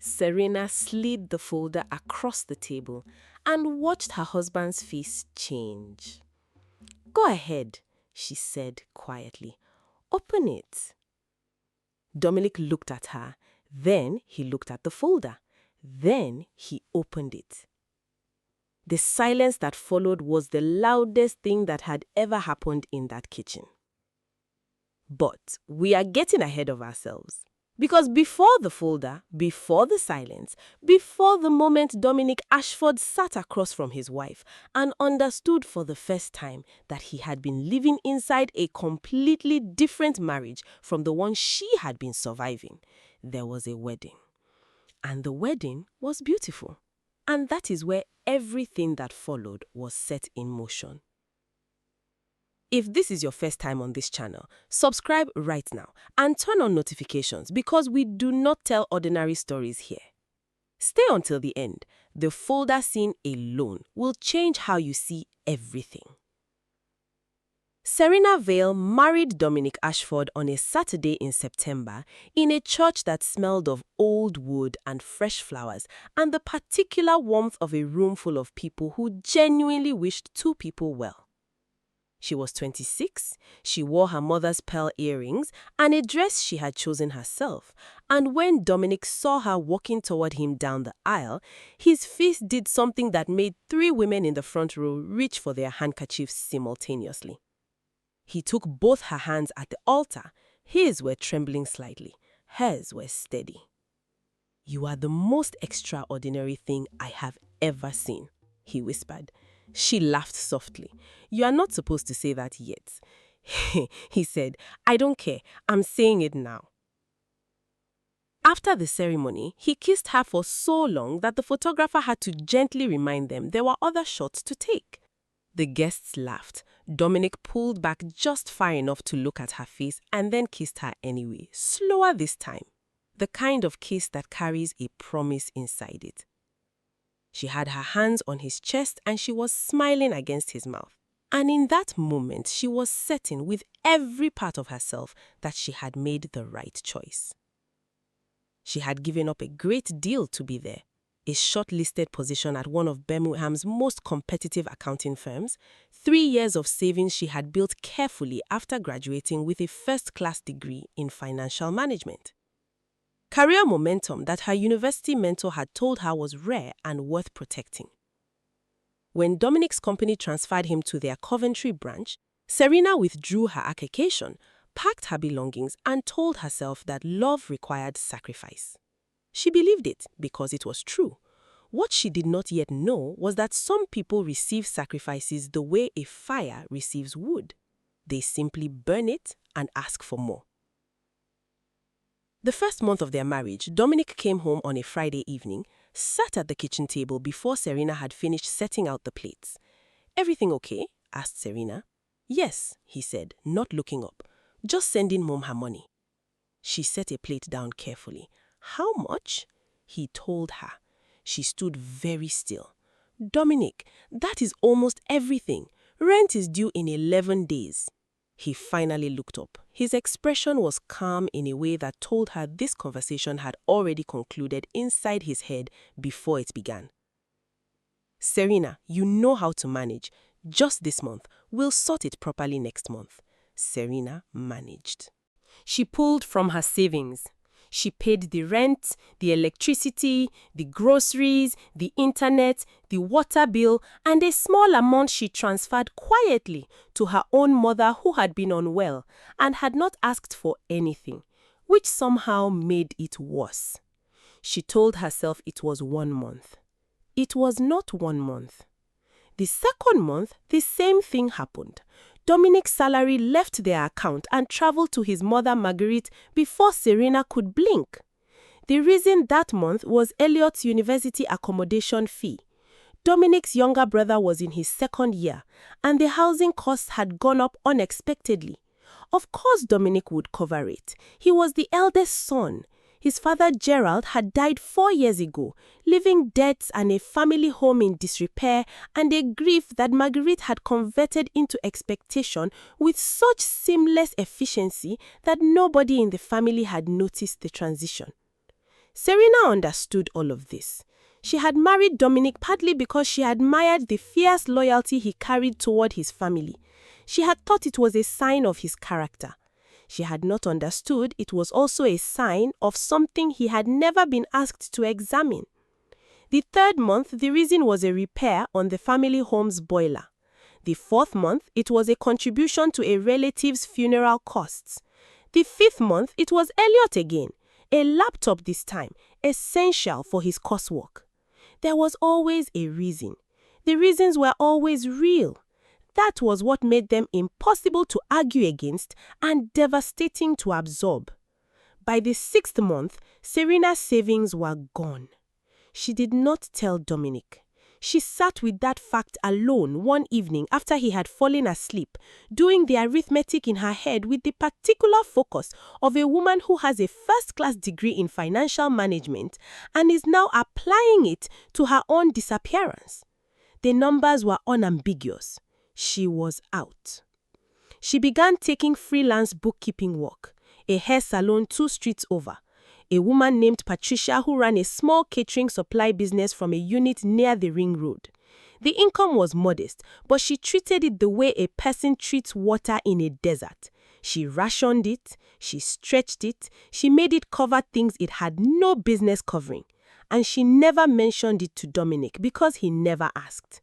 Serena slid the folder across the table and watched her husband's face change. "Go ahead," she said quietly. "Open it." Dominic looked at her. Then he looked at the folder. Then he opened it. The silence that followed was the loudest thing that had ever happened in that kitchen. But we are getting ahead of ourselves. Because before the folder, before the silence, before the moment Dominic Ashford sat across from his wife and understood for the first time that he had been living inside a completely different marriage from the one she had been surviving, there was a wedding. And the wedding was beautiful. And that is where everything that followed was set in motion. If this is your first time on this channel, subscribe right now and turn on notifications because we do not tell ordinary stories here. Stay until the end. The folder scene alone will change how you see everything. Serena Vale married Dominic Ashford on a Saturday in September in a church that smelled of old wood and fresh flowers and the particular warmth of a room full of people who genuinely wished two people well. She was 26, she wore her mother's pearl earrings and a dress she had chosen herself, and when Dominic saw her walking toward him down the aisle, his face did something that made 3 women in the front row reach for their handkerchiefs simultaneously. He took both her hands at the altar. His were trembling slightly, hers were steady. "You are the most extraordinary thing I have ever seen," he whispered. She laughed softly. "You are not supposed to say that yet." He said, "I don't care. I'm saying it now." After the ceremony, he kissed her for so long that the photographer had to gently remind them there were other shots to take. The guests laughed. Dominic pulled back just far enough to look at her face and then kissed her anyway, slower this time. The kind of kiss that carries a promise inside it. She had her hands on his chest and she was smiling against his mouth. And in that moment, she was certain with every part of herself that she had made the right choice. She had given up a great deal to be there. A shortlisted position at one of Birmingham's most competitive accounting firms, 3 years of savings she had built carefully after graduating with a first-class degree in financial management. Career momentum that her university mentor had told her was rare and worth protecting. When Dominic's company transferred him to their Coventry branch, Serena withdrew her application, packed her belongings, and told herself that love required sacrifice. She believed it because it was true. What she did not yet know was that some people receive sacrifices the way a fire receives wood. They simply burn it and ask for more. The first month of their marriage, Dominic came home on a Friday evening, sat at the kitchen table before Serena had finished setting out the plates. "Everything okay?" asked Serena. "Yes," he said, not looking up. "Just sending Mom her money." She set a plate down carefully. "How much?" he told her. She stood very still. "Dominic, that is almost everything. Rent is due in 11 days. He finally looked up. His expression was calm in a way that told her this conversation had already concluded inside his head before it began. "Serena, you know how to manage. Just this month. We'll sort it properly next month." Serena managed. She pulled from her savings. She paid the rent, the electricity, the groceries, the internet, the water bill, and a small amount she transferred quietly to her own mother who had been unwell and had not asked for anything, which somehow made it worse. She told herself it was 1 month. It was not 1 month. The second month, the same thing happened. Dominic's salary left their account and traveled to his mother Marguerite before Serena could blink. The reason that month was Elliot's university accommodation fee. Dominic's younger brother was in his 2nd year, and the housing costs had gone up unexpectedly. Of course Dominic would cover it. He was the eldest son. His father Gerald had died 4 years ago, leaving debts and a family home in disrepair and a grief that Marguerite had converted into expectation with such seamless efficiency that nobody in the family had noticed the transition. Serena understood all of this. She had married Dominic partly because she admired the fierce loyalty he carried toward his family. She had thought it was a sign of his character. She had not understood it was also a sign of something he had never been asked to examine. The third month, the reason was a repair on the family home's boiler. The fourth month, it was a contribution to a relative's funeral costs. The fifth month, it was Elliot again, a laptop this time, essential for his coursework. There was always a reason. The reasons were always real. That was what made them impossible to argue against and devastating to absorb. By the sixth month, Serena's savings were gone. She did not tell Dominic. She sat with that fact alone one evening after he had fallen asleep, doing the arithmetic in her head with the particular focus of a woman who has a first-class degree in financial management and is now applying it to her own disappearance. The numbers were unambiguous. She was out. She began taking freelance bookkeeping work, a hair salon 2 streets over. A woman named Patricia who ran a small catering supply business from a unit near the ring road. The income was modest, but she treated it the way a person treats water in a desert. She rationed it, she stretched it, she made it cover things it had no business covering. And she never mentioned it to Dominic because he never asked.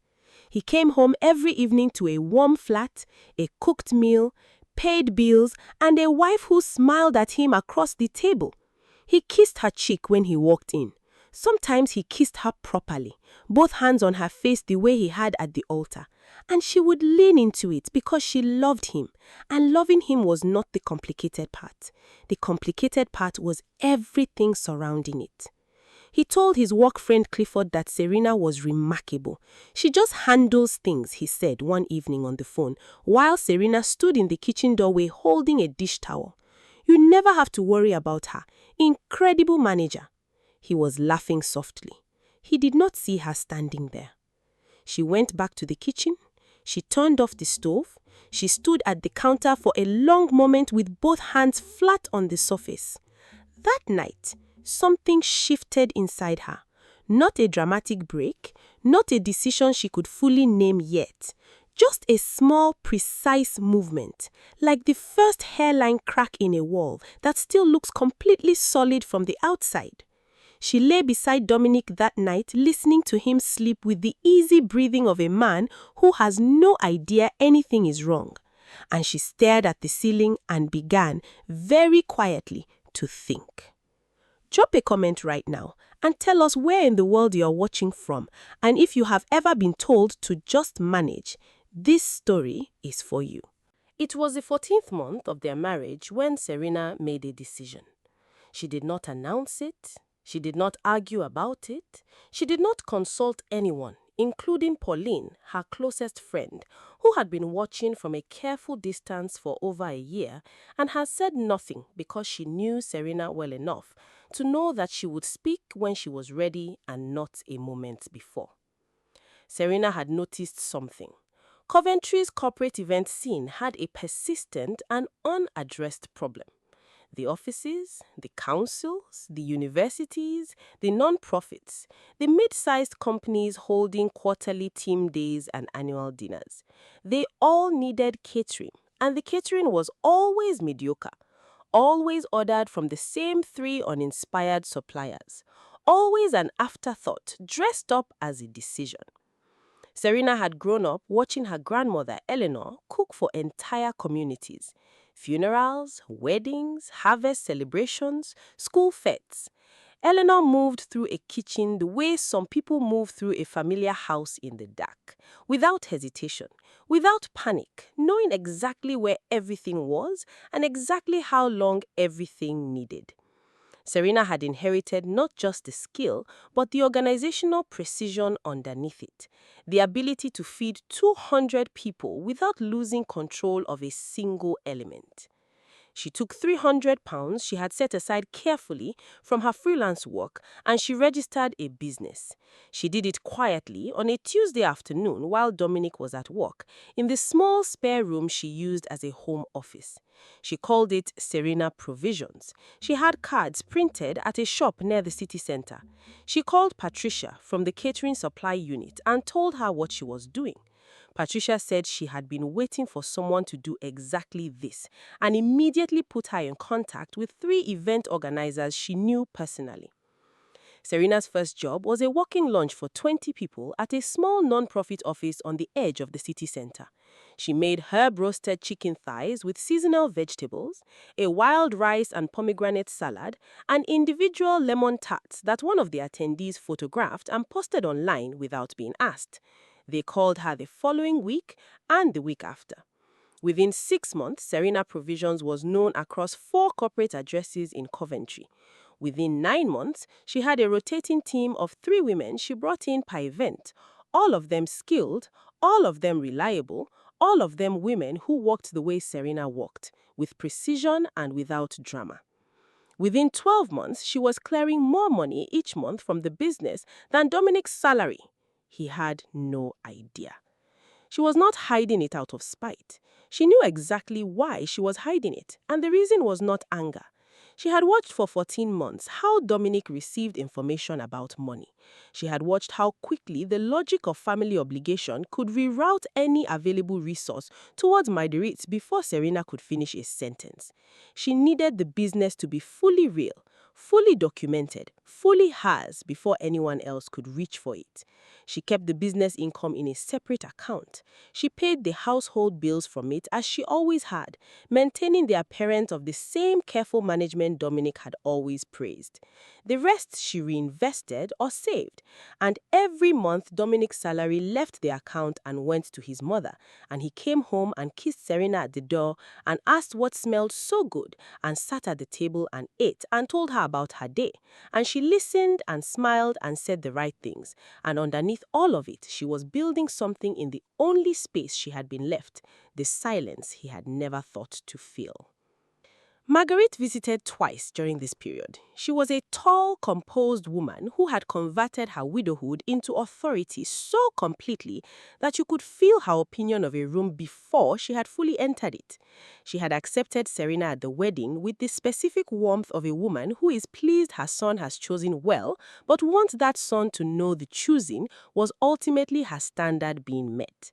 He came home every evening to a warm flat, a cooked meal, paid bills, and a wife who smiled at him across the table. He kissed her cheek when he walked in. Sometimes he kissed her properly, both hands on her face the way he had at the altar. And she would lean into it because she loved him. And loving him was not the complicated part. The complicated part was everything surrounding it. He told his work friend Clifford that Serena was remarkable. She just handles things, he said one evening on the phone, while Serena stood in the kitchen doorway holding a dish towel. You never have to worry about her. Incredible manager. He was laughing softly. He did not see her standing there. She went back to the kitchen. She turned off the stove. She stood at the counter for a long moment with both hands flat on the surface. That night, something shifted inside her. Not a dramatic break, not a decision she could fully name yet. Just a small, precise movement, like the first hairline crack in a wall that still looks completely solid from the outside. She lay beside Dominic that night, listening to him sleep with the easy breathing of a man who has no idea anything is wrong. And she stared at the ceiling and began, very quietly, to think. Drop a comment right now and tell us where in the world you are watching from, and if you have ever been told to just manage. This story is for you. It was the 14th month of their marriage when Serena made a decision. She did not announce it. She did not argue about it. She did not consult anyone, including Pauline, her closest friend, who had been watching from a careful distance for over a year and had said nothing because she knew Serena well enough to know that she would speak when she was ready and not a moment before. Serena had noticed something. Coventry's corporate event scene had a persistent and unaddressed problem. The offices, the councils, the universities, the non-profits, the mid-sized companies holding quarterly team days and annual dinners. They all needed catering, and the catering was always mediocre, always ordered from the same 3 uninspired suppliers, always an afterthought dressed up as a decision. Serena had grown up watching her grandmother, Eleanor, cook for entire communities. Funerals, weddings, harvest celebrations, school fetes. Eleanor moved through a kitchen the way some people move through a familiar house in the dark, without hesitation, without panic, knowing exactly where everything was and exactly how long everything needed. Serena had inherited not just the skill, but the organizational precision underneath it, the ability to feed 200 people without losing control of a single element. She took £300 she had set aside carefully from her freelance work and she registered a business. She did it quietly on a Tuesday afternoon while Dominic was at work in the small spare room she used as a home office. She called it Serena Provisions. She had cards printed at a shop near the city center. She called Patricia from the catering supply unit and told her what she was doing. Patricia said she had been waiting for someone to do exactly this and immediately put her in contact with 3 event organizers she knew personally. Serena's first job was a working lunch for 20 people at a small non-profit office on the edge of the city center. She made herb-roasted chicken thighs with seasonal vegetables, a wild rice and pomegranate salad, and individual lemon tarts that one of the attendees photographed and posted online without being asked. They called her the following week and the week after. Within 6 months, Serena Provisions was known across 4 corporate addresses in Coventry. Within 9 months, she had a rotating team of 3 women she brought in per event, all of them skilled, all of them reliable, all of them women who worked the way Serena worked, with precision and without drama. Within 12 months, she was clearing more money each month from the business than Dominic's salary. He had no idea. She was not hiding it out of spite. She knew exactly why she was hiding it, and the reason was not anger. She had watched for 14 months how Dominic received information about money. She had watched how quickly the logic of family obligation could reroute any available resource towards Marguerite before Serena could finish a sentence. She needed the business to be fully real, fully documented, fully hers before anyone else could reach for it. She kept the business income in a separate account. She paid the household bills from it as she always had, maintaining the appearance of the same careful management Dominic had always praised. The rest she reinvested or saved, and every month Dominic's salary left the account and went to his mother, and he came home and kissed Serena at the door and asked what smelled so good and sat at the table and ate and told her about her day, and she listened and smiled and said the right things, and underneath all of it, she was building something in the only space she had been left, the silence he had never thought to fill. Marguerite visited twice during this period. She was a tall, composed woman who had converted her widowhood into authority so completely that you could feel her opinion of a room before she had fully entered it. She had accepted Serena at the wedding with the specific warmth of a woman who is pleased her son has chosen well, but wants that son to know the choosing was ultimately her standard being met.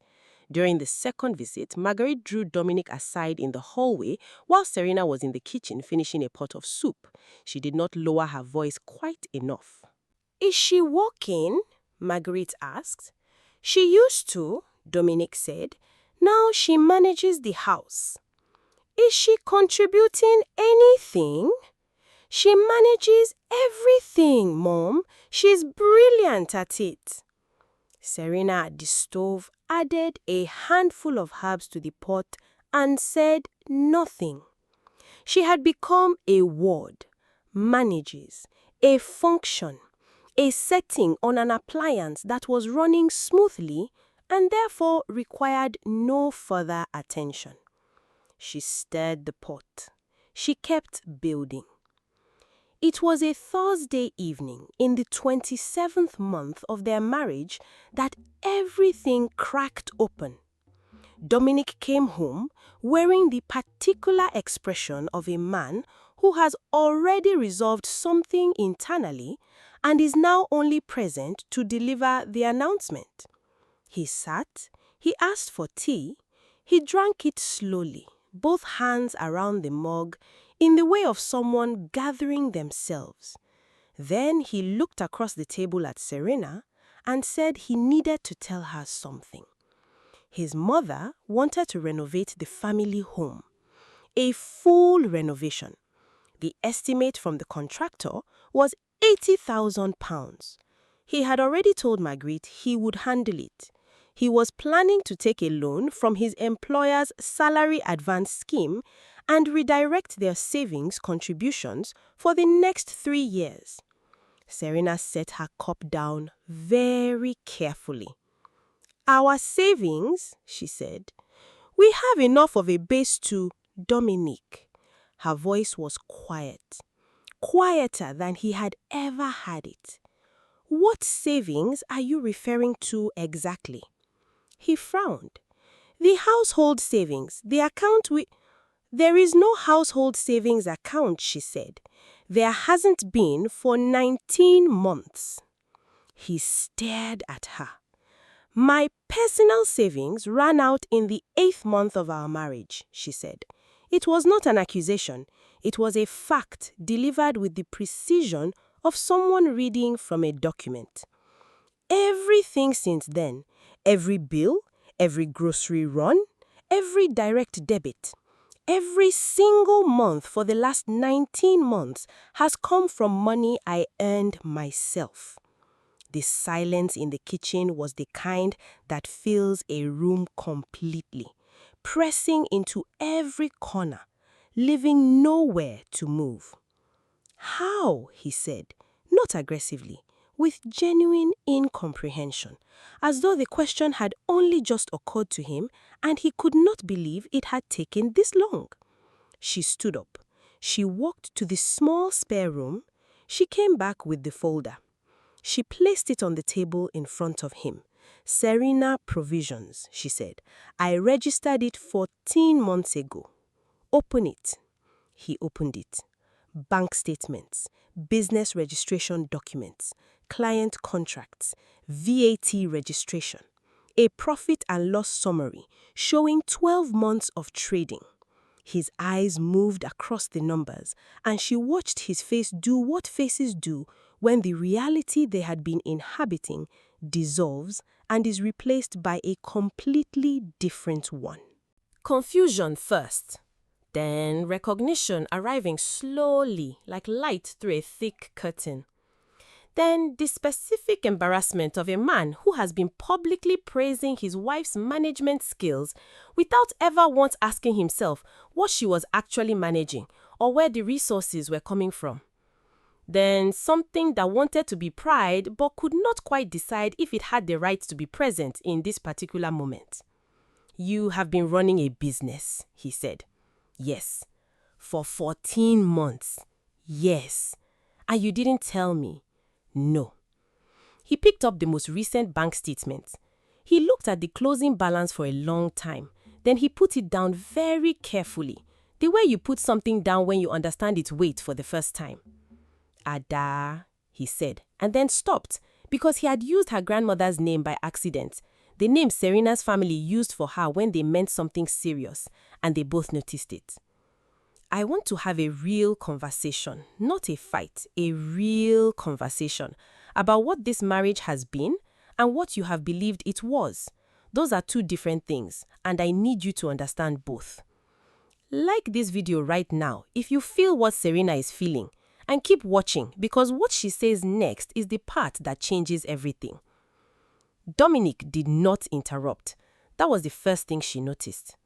During the second visit, Marguerite drew Dominic aside in the hallway while Serena was in the kitchen finishing a pot of soup. She did not lower her voice quite enough. "Is she working?" Marguerite asked. "She used to," Dominic said. "Now she manages the house." "Is she contributing anything?" "She manages everything, Mom. She's brilliant at it." Serena at the stove added a handful of herbs to the pot and said nothing. She had become a word, manages, a function, a setting on an appliance that was running smoothly and therefore required no further attention. She stirred the pot. She kept building. It was a Thursday evening in the 27th month of their marriage that everything cracked open. Dominic came home wearing the particular expression of a man who has already resolved something internally and is now only present to deliver the announcement. He sat, he asked for tea, he drank it slowly, both hands around the mug, in the way of someone gathering themselves. Then he looked across the table at Serena and said he needed to tell her something. His mother wanted to renovate the family home. A full renovation. The estimate from the contractor was £80,000. He had already told Marguerite he would handle it. He was planning to take a loan from his employer's salary advance scheme and redirect their savings contributions for the next 3 years. Serena set her cup down very carefully. "Our savings," she said. "We have enough of a base to Dominic." Her voice was quiet, quieter than he had ever had it. "What savings are you referring to exactly?" He frowned. "The household savings, the account we—" "There is no household savings account," she said. "There hasn't been for 19 months. He stared at her. "My personal savings ran out in the 8th month of our marriage," she said. It was not an accusation. It was a fact delivered with the precision of someone reading from a document. Everything since then, every bill, every grocery run, every direct debit, every single month for the last 19 months has come from money I earned myself. The silence in the kitchen was the kind that fills a room completely, pressing into every corner, leaving nowhere to move. "How?" he said, not aggressively, with genuine incomprehension, as though the question had only just occurred to him and he could not believe it had taken this long. She stood up. She walked to the small spare room. She came back with the folder. She placed it on the table in front of him. "Serena Provisions," she said. "I registered it 14 months ago. Open it." He opened it. Bank statements, business registration documents, client contracts, VAT registration, a profit and loss summary showing 12 months of trading. His eyes moved across the numbers, and she watched his face do what faces do when the reality they had been inhabiting dissolves and is replaced by a completely different one. Confusion first, then recognition arriving slowly like light through a thick curtain. Then the specific embarrassment of a man who has been publicly praising his wife's management skills without ever once asking himself what she was actually managing or where the resources were coming from. Then something that wanted to be pride but could not quite decide if it had the right to be present in this particular moment. "You have been running a business," he said. "Yes." "For 14 months. "Yes." "And you didn't tell me." "No." He picked up the most recent bank statement. He looked at the closing balance for a long time. Then he put it down very carefully, the way you put something down when you understand its weight for the first time. "Ada," he said, and then stopped because he had used her grandmother's name by accident, the name Serena's family used for her when they meant something serious, and they both noticed it. "I want to have a real conversation, not a fight, a real conversation about what this marriage has been and what you have believed it was. Those are two different things, and I need you to understand both. Like this video right now if you feel what Serena is feeling, and keep watching because what she says next is the part that changes everything." Dominic did not interrupt. That was the first thing she noticed.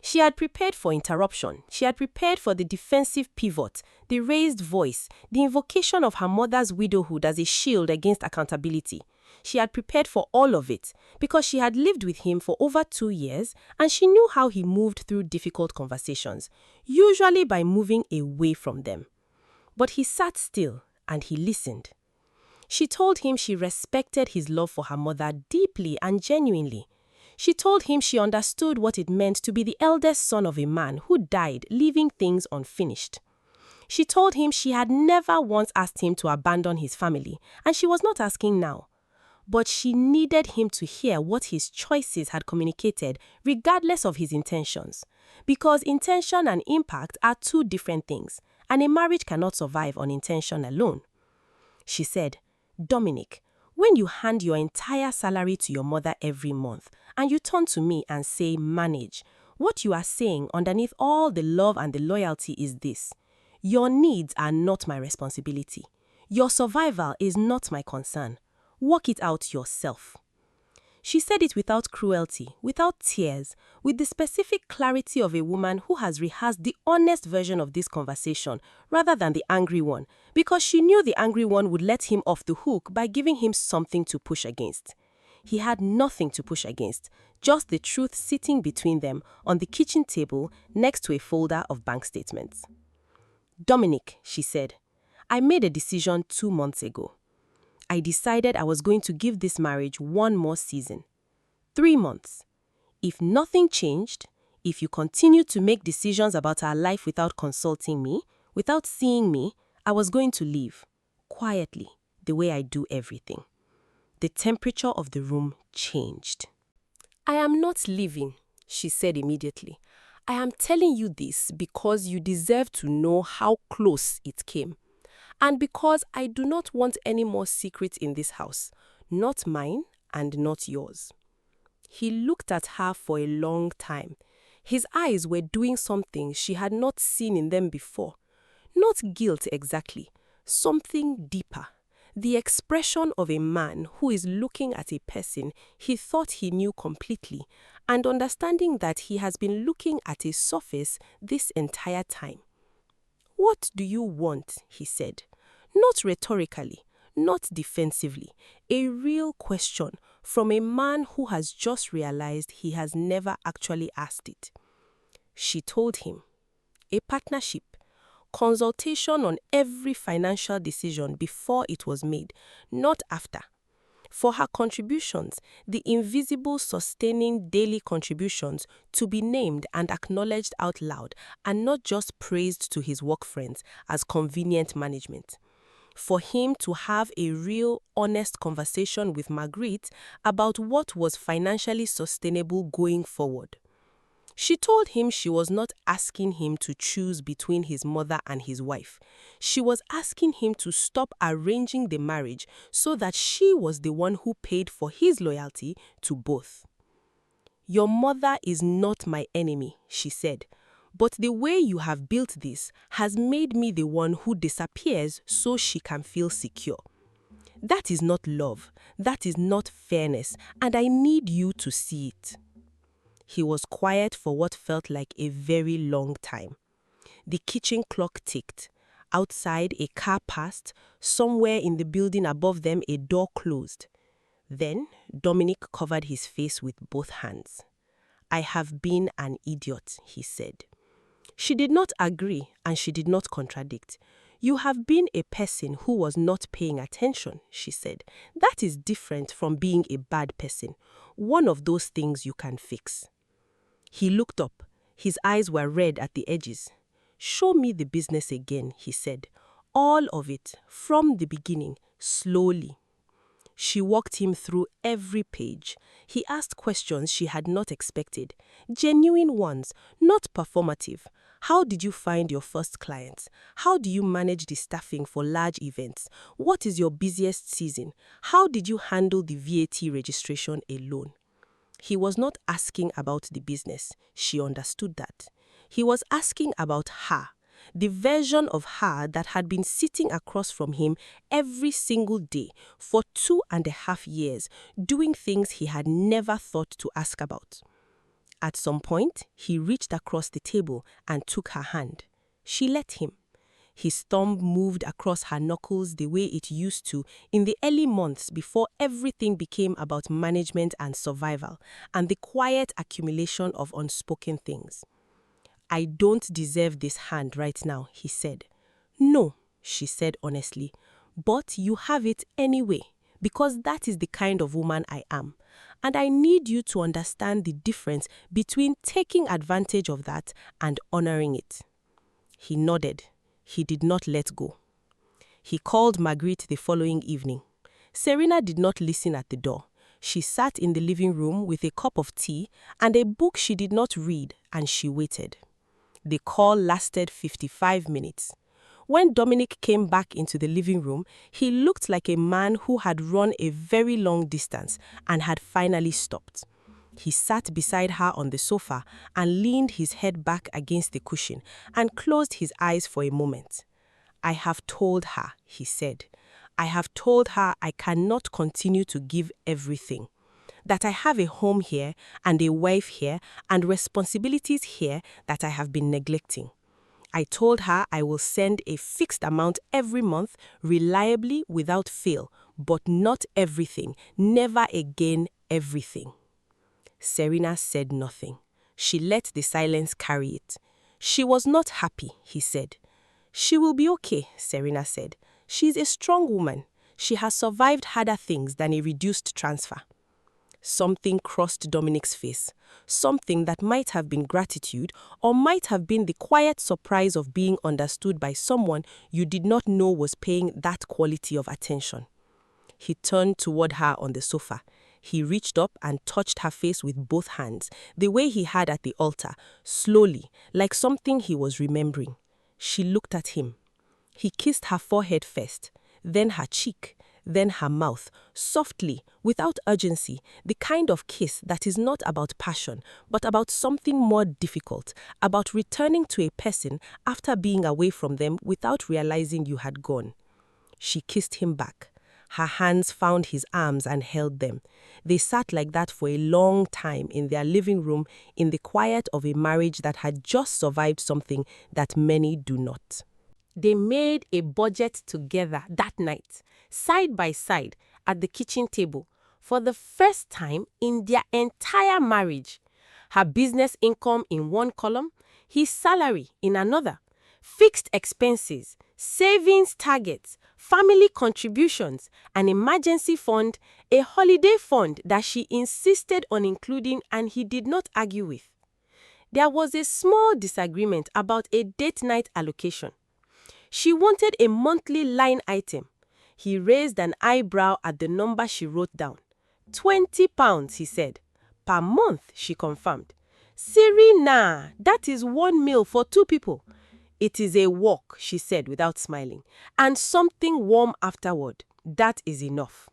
She had prepared for interruption. She had prepared for the defensive pivot, the raised voice, the invocation of her mother's widowhood as a shield against accountability. She had prepared for all of it because she had lived with him for over 2 years and she knew how he moved through difficult conversations, usually by moving away from them. But he sat still and he listened. She told him she respected his love for her mother deeply and genuinely. She told him she understood what it meant to be the eldest son of a man who died, leaving things unfinished. She told him she had never once asked him to abandon his family, and she was not asking now. But she needed him to hear what his choices had communicated, regardless of his intentions. Because intention and impact are two different things, and a marriage cannot survive on intention alone. She said, "Dominic, when you hand your entire salary to your mother every month, and you turn to me and say, 'manage,' what you are saying underneath all the love and the loyalty is this: your needs are not my responsibility. Your survival is not my concern. Work it out yourself." She said it without cruelty, without tears, with the specific clarity of a woman who has rehearsed the honest version of this conversation rather than the angry one, because she knew the angry one would let him off the hook by giving him something to push against. He had nothing to push against, just the truth sitting between them on the kitchen table next to a folder of bank statements. Dominic, she said, I made a decision 2 months ago. I decided I was going to give this marriage one more season. 3 months. If nothing changed, if you continue to make decisions about our life without consulting me, without seeing me, I was going to leave. Quietly, the way I do everything. The temperature of the room changed. I am not leaving, she said immediately. I am telling you this because you deserve to know how close it came. And because I do not want any more secrets in this house, not mine and not yours. He looked at her for a long time. His eyes were doing something she had not seen in them before. Not guilt exactly, something deeper. The expression of a man who is looking at a person he thought he knew completely and understanding that he has been looking at a surface this entire time. What do you want? He said. Not rhetorically, not defensively. A real question from a man who has just realized he has never actually asked it. She told him. A partnership. Consultation on every financial decision before it was made, not after. For her contributions, the invisible sustaining daily contributions to be named and acknowledged out loud and not just praised to his work friends as convenient management. For him to have a real, honest conversation with Marguerite about what was financially sustainable going forward. She told him she was not asking him to choose between his mother and his wife. She was asking him to stop arranging the marriage so that she was the one who paid for his loyalty to both. Your mother is not my enemy, she said, but the way you have built this has made me the one who disappears so she can feel secure. That is not love, that is not fairness, and I need you to see it. He was quiet for what felt like a very long time. The kitchen clock ticked. Outside, a car passed. Somewhere in the building above them, a door closed. Then, Dominic covered his face with both hands. I have been an idiot, he said. She did not agree and she did not contradict. You have been a person who was not paying attention, she said. That is different from being a bad person. One of those things you can fix. He looked up. His eyes were red at the edges. Show me the business again, he said. All of it, from the beginning, slowly. She walked him through every page. He asked questions she had not expected. Genuine ones, not performative. How did you find your first clients? How do you manage the staffing for large events? What is your busiest season? How did you handle the VAT registration alone? He was not asking about the business. She understood that. He was asking about her, the version of her that had been sitting across from him every single day for 2.5 years, doing things he had never thought to ask about. At some point, he reached across the table and took her hand. She let him. His thumb moved across her knuckles the way it used to in the early months before everything became about management and survival, and the quiet accumulation of unspoken things. I don't deserve this hand right now, he said. No, she said honestly, but you have it anyway, because that is the kind of woman I am. And I need you to understand the difference between taking advantage of that and honoring it. He nodded. He did not let go. He called Marguerite the following evening. Serena did not listen at the door. She sat in the living room with a cup of tea and a book she did not read, and she waited. The call lasted 55 minutes. When Dominic came back into the living room, he looked like a man who had run a very long distance and had finally stopped. He sat beside her on the sofa and leaned his head back against the cushion and closed his eyes for a moment. I have told her, he said. I have told her I cannot continue to give everything. That I have a home here and a wife here and responsibilities here that I have been neglecting. I told her I will send a fixed amount every month, reliably without fail, but not everything, never again everything. Serena said nothing. She let the silence carry it. She was not happy, he said. She will be okay, Serena said. She's a strong woman. She has survived harder things than a reduced transfer. Something crossed Dominic's face. Something that might have been gratitude or might have been the quiet surprise of being understood by someone you did not know was paying that quality of attention. He turned toward her on the sofa. He reached up and touched her face with both hands, the way he had at the altar, slowly, like something he was remembering. She looked at him. He kissed her forehead first, then her cheek, then her mouth, softly, without urgency, the kind of kiss that is not about passion, but about something more difficult, about returning to a person after being away from them without realizing you had gone. She kissed him back. Her hands found his arms and held them. They sat like that for a long time in their living room in the quiet of a marriage that had just survived something that many do not. They made a budget together that night, side by side, at the kitchen table, for the first time in their entire marriage. Her business income in one column, his salary in another, fixed expenses, savings targets, family contributions, an emergency fund, a holiday fund that she insisted on including and he did not argue with. There was a small disagreement about a date night allocation. She wanted a monthly line item. He raised an eyebrow at the number she wrote down. £20, he said. Per month, she confirmed. Serena, that is 1 meal for 2 people. It is a walk, she said without smiling, and something warm afterward. That is enough.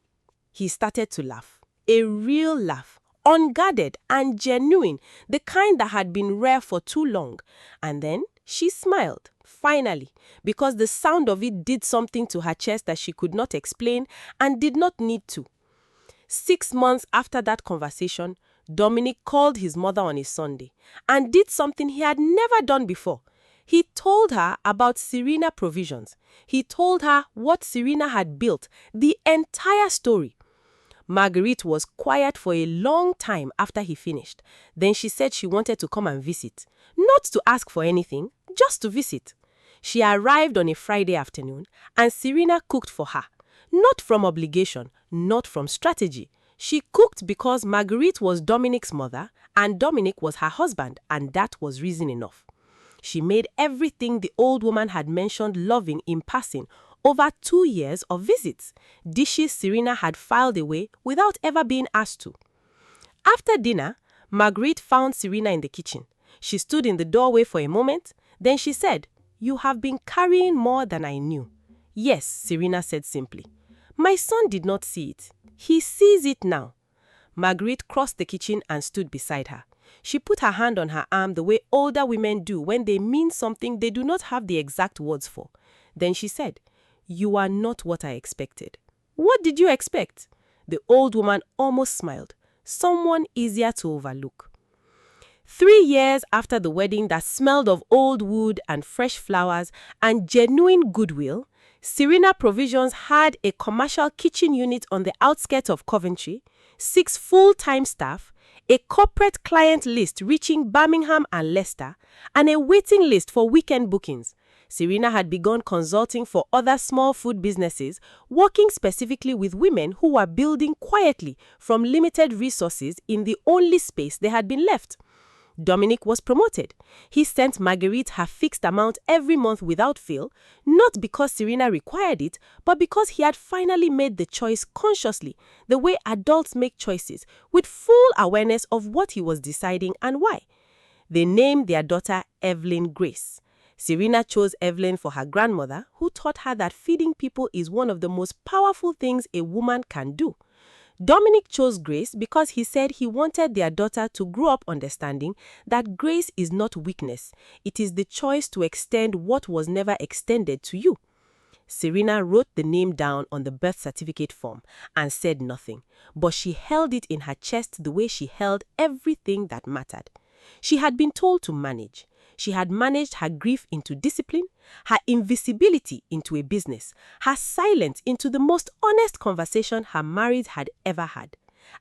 He started to laugh. A real laugh. Unguarded and genuine, the kind that had been rare for too long. And then she smiled, finally, because the sound of it did something to her chest that she could not explain and did not need to. 6 months after that conversation, Dominic called his mother on a Sunday and did something he had never done before. He told her about Serena Provisions. He told her what Serena had built, the entire story. Marguerite was quiet for a long time after he finished. Then she said she wanted to come and visit. Not to ask for anything, just to visit. She arrived on a Friday afternoon and Serena cooked for her. Not from obligation, not from strategy. She cooked because Marguerite was Dominic's mother and Dominic was her husband, and that was reason enough. She made everything the old woman had mentioned loving in passing over 2 years of visits, dishes Serena had filed away without ever being asked to. After dinner, Marguerite found Serena in the kitchen. She stood in the doorway for a moment, then she said, "You have been carrying more than I knew." "Yes," Serena said simply. "My son did not see it. He sees it now." Marguerite crossed the kitchen and stood beside her. She put her hand on her arm the way older women do when they mean something they do not have the exact words for. Then she said, "You are not what I expected." "What did you expect?" The old woman almost smiled. Someone easier to overlook. 3 years after the wedding that smelled of old wood and fresh flowers and genuine goodwill, Serena Provisions had a commercial kitchen unit on the outskirts of Coventry, 6 full-time staff, a corporate client list reaching Birmingham and Leicester, and a waiting list for weekend bookings. Serena had begun consulting for other small food businesses, working specifically with women who were building quietly from limited resources in the only space they had been left. Dominic was promoted. He sent Marguerite her fixed amount every month without fail, not because Serena required it, but because he had finally made the choice consciously, the way adults make choices, with full awareness of what he was deciding and why. They named their daughter Evelyn Grace. Serena chose Evelyn for her grandmother, who taught her that feeding people is one of the most powerful things a woman can do. Dominic chose Grace because he said he wanted their daughter to grow up understanding that grace is not weakness. It is the choice to extend what was never extended to you. Serena wrote the name down on the birth certificate form and said nothing, but she held it in her chest the way she held everything that mattered. She had been told to manage. She had managed her grief into discipline, her invisibility into a business, her silence into the most honest conversation her marriage had ever had.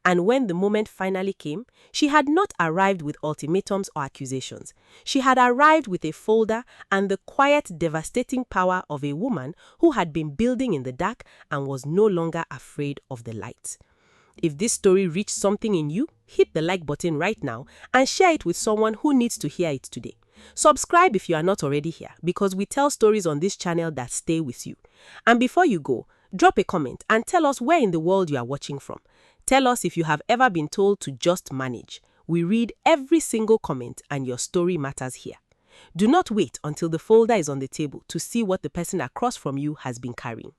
And when the moment finally came, she had not arrived with ultimatums or accusations. She had arrived with a folder and the quiet, devastating power of a woman who had been building in the dark and was no longer afraid of the light. If this story reached something in you, hit the like button right now and share it with someone who needs to hear it today. Subscribe if you are not already here, because we tell stories on this channel that stay with you. And before you go, drop a comment and tell us where in the world you are watching from. Tell us if you have ever been told to just manage. We read every single comment and your story matters here. Do not wait until the folder is on the table to see what the person across from you has been carrying.